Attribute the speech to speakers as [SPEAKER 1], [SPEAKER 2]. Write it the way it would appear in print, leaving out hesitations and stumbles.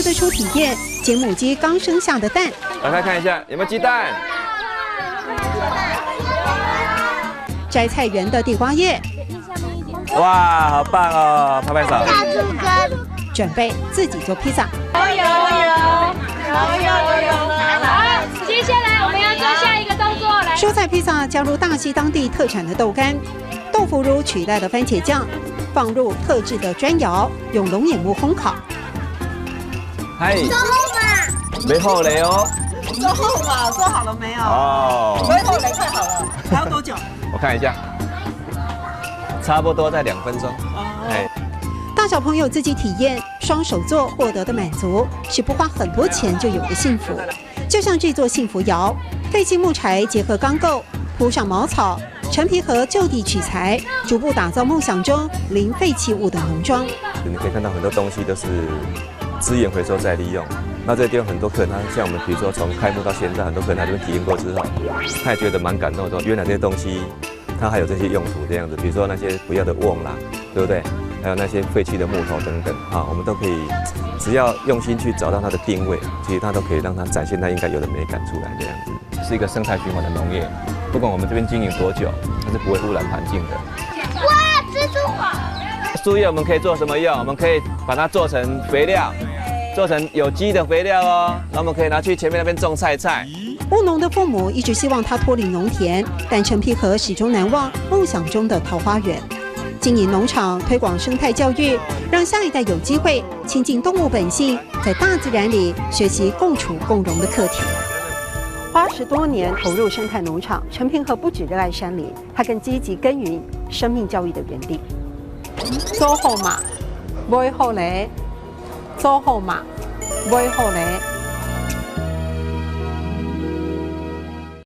[SPEAKER 1] 吃得出体验捡母鸡刚生下的蛋。
[SPEAKER 2] 打开看一下有没有鸡蛋。
[SPEAKER 1] 摘菜园的地瓜叶，
[SPEAKER 2] 哇，好棒哦！拍拍手。
[SPEAKER 1] 准备自己做披萨。
[SPEAKER 3] 有。好，接下来我们要做下一个动作，来。
[SPEAKER 1] 蔬菜披萨加入大溪当地特产的豆干、豆腐乳取代了番茄酱，放入特制的砖窑，用龙眼木烘烤。
[SPEAKER 2] 嗨，没后雷哦。
[SPEAKER 1] 做后嘛，做好了没有？
[SPEAKER 2] 哦，
[SPEAKER 1] 不会后雷，快好了。还要多久？
[SPEAKER 2] 我看一下，差不多在2分钟。哎，
[SPEAKER 1] 大小朋友自己体验，双手做获得的满足，是不花很多钱就有的幸福。就像这座幸福窑，废弃木柴结合钢构，铺上茅草，陈皮和就地取材，逐步打造梦想中零废弃物的农庄。
[SPEAKER 2] 你可以看到很多东西都是资源回收再利用。那这个地方很多客人，他像我们比如说从开幕到现在，很多客人来这边体验过之后，他也觉得蛮感动的，说原来这些东西它还有这些用途这样子，比如说那些不要的瓮啦，对不对？还有那些废弃的木头等等啊，我们都可以只要用心去找到它的定位，其实它都可以让它展现它应该有的美感出来这样子。是一个生态循环的农业，不管我们这边经营多久，它是不会污染环境的。
[SPEAKER 3] 哇，蜘蛛网！
[SPEAKER 2] 树叶我们可以做什么用？我们可以把它做成肥料。做成有机的肥料哦，那我们可以拿去前面那边种菜。
[SPEAKER 1] 务农的父母一直希望他脱离农田，但陈皮河始终难忘梦想中的桃花源。经营农场，推广生态教育，让下一代有机会亲近动物本性，在大自然里学习共处共荣的课题。花10多年投入生态农场，陈平和不只热爱山林，他更积极耕耘生命教育的园地。做好嘛，不会后来。做好嘛，不会后来。